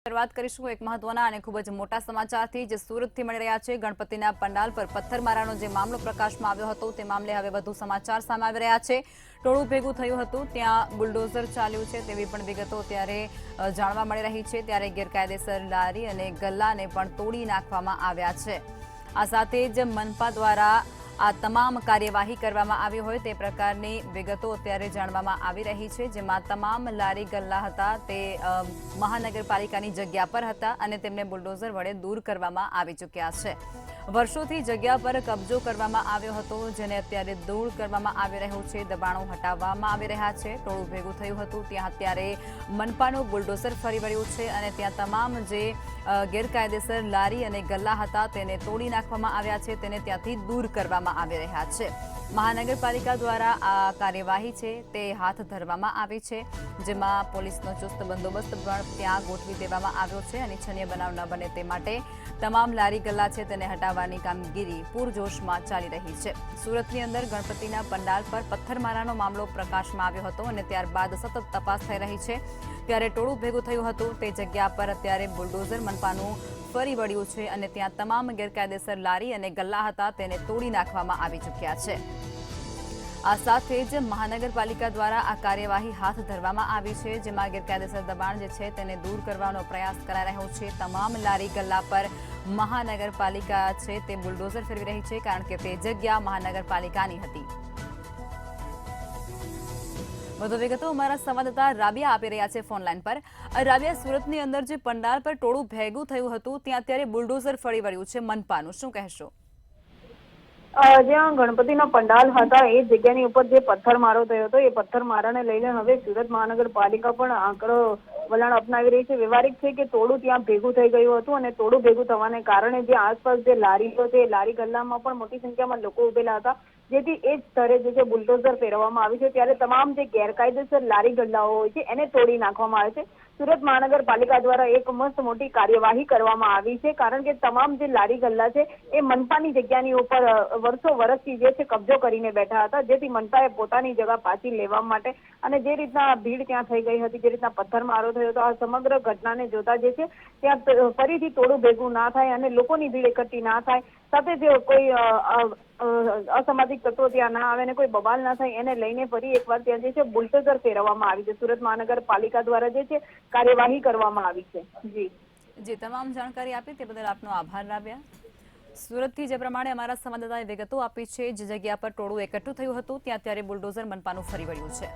શરૂઆત કરીશું એક મહત્વના અને ખૂબ જ મોટા સમાચારથી જે સુરતથી મળી રહ્યા છે। ગણપતિના પંડાલ પર પથ્થરમારાનો જે મામલો પ્રકાશમાં આવ્યો હતો તે મામલે હવે વધુ સમાચાર સામે આવી રહ્યા છે। ટોળું ભેગું થયું હતું, ત્યાં બુલડોઝર ચાલ્યું છે તેવી પણ વિગતો ત્યારે જાણવા મળી રહી છે। ત્યારે ગેરકાયદેસર લારી અને ગલ્લાને પણ તોડી નાખવામાં આવ્યા છે। આ સાથે જ મનપા દ્વારા આ તમામ કાર્યવાહી કરવામાં આવી હોય તે પ્રકારની વિગતો અત્યારે જાણવામાં આવી રહી છે, જેમાં તમામ લારી ગલ્લા હતા તે મહાનગરપાલિકાની જગ્યા પર હતા અને તેમને બુલડોઝર વડે દૂર કરવામાં આવી ચૂક્યા છે। વર્ષોથી જગ્યા પર કબજો કરવામાં આવ્યો હતો, જેને અત્યારે દૂર કરવામાં આવી રહ્યું છે। દબાણો હટાવવામાં આવી રહ્યા છે। ટોળું ભેગું થયું હતું, ત્યાં અત્યારે મનપાનું બુલડોઝર ફરી વળ્યું છે અને ત્યાં તમામ જે ગેરકાયદેસર લારી અને ગલ્લા હતા તેને તોડી નાખવામાં આવ્યા છે, તેને ત્યાંથી દૂર કરવામાં આવી રહ્યા છે। મહાનગરપાલિકા દ્વારા આ કાર્યવાહી છે તે હાથ ધરવામાં આવી છે, જેમાં પોલીસનો ચુસ્ત બંદોબસ્ત પણ ત્યાં ગોઠવી દેવામાં આવ્યો છે। અનિચ્છનીય બનાવ ન બને તે માટે તમામ લારી ગલ્લા છે તેને હટાવવાની કામગીરી પૂરજોશમાં ચાલી રહી છે। સુરતની અંદર ગણપતિના પંડાલ પર પથ્થરમારાનો મામલો પ્રકાશમાં આવ્યો હતો અને ત્યારબાદ સતત તપાસ થઈ રહી છે। ત્યારે ટોળું ભેગું થયું હતું તે જગ્યા પર અત્યારે બુલડોઝર મનપાનું ફરી વળ્યું છે અને ત્યાં તમામ ગેરકાયદેસર લારી અને ગલ્લા હતા તેને તોડી નાખવામાં આવી ચૂક્યા છે। આ સાથે જ મહાનગરપાલિકા દ્વારા આ કાર્યવાહી હાથ ધરવામાં આવી છે, જેમાં ગેરકાયદેસર દબાણ જે છે તેને દૂર કરવાનો પ્રયાસ કરાઈ રહ્યો છે। તમામ લારી ગલ્લા પર મહાનગરપાલિકા છે તે બુલડોઝર ફેરવી રહી છે, કારણ કે તે જગ્યા મહાનગરપાલિકાની હતી। વધુ વિગતો અમારા સંવાદદાતા રાબિયા આપી રહ્યા છે ફોનલાઈન પર। રાબિયા, સુરતની અંદર જે પંડાલ પર ટોળું ભેગું થયું હતું ત્યાં અત્યારે બુલડોઝર ફરી વળ્યું છે મનપાનું, શું કહેશો? જ્યાં ગણપતિનો પંડાલ હતા એ જગ્યાની ઉપર જે પથ્થરમારો થયો હતો એ પથ્થરમારાને લઈને હવે સુરત મહાનગરપાલિકા પણ આંકડો વલણ અપનાવી રહી છે। વ્યવહારિક છે કે ટોળું ત્યાં ભેગું થઈ ગયું હતું અને ટોળું ભેગું થવાને કારણે જે આસપાસ જે લારીઓ છે એ લારી ગલ્લામાં પણ મોટી સંખ્યામાં લોકો ઉભેલા હતા, જેથી એ જ સ્તરે જે બુલડોઝર ફેરવવામાં આવ્યું છે। ત્યારે તમામ જે ગેરકાયદેસર લારી ગલ્લાઓ હોય છે એને તોડી નાખવામાં આવે છે। સુરત મહાનગરપાલિકા દ્વારા એક મસ્ત મોટી કાર્યવાહી કરવામાં આવી છે, કારણ કે તમામ જે લારી ગલ્લા છે એ મનપાની જગ્યાની ઉપર વર્ષો વર્ષથી જે છે કબજો કરીને બેઠા હતા, જેથી મનપાએ પોતાની જગ્યા પાછી લેવા માટે અને જે રીતના ભીડ ત્યાં થઈ ગઈ હતી, જે રીતના પથ્થરમારો થયો હતો, આ સમગ્ર ઘટનાને જોતા જે છે ત્યાં ફરીથી ટોળું ભેગું ના થાય અને લોકોની ભીડ એકઠી ના થાય, સાથે જે કોઈ અસામાજિક તત્વો ત્યાં ના આવે અને કોઈ બબાલ ના થાય એને લઈને ફરી એકવાર ત્યાં જે છે બુલડોઝર ફેરવવામાં આવી છે। સુરત મહાનગરપાલિકા દ્વારા જે છે કાર્યવાહી કરવામાં આવી છે। જી, તમામ જાણકારી આપી તે બદલ આપનો આભાર રાબિયા। સુરતથી જે પ્રમાણે અમારા સંવાદદાતાએ વિગતો આપી છે, જે જગ્યા પર ટોળું એકઠું થયું હતું ત્યાં અત્યારે બુલડોઝર મનપાનું ફરી વળ્યું છે।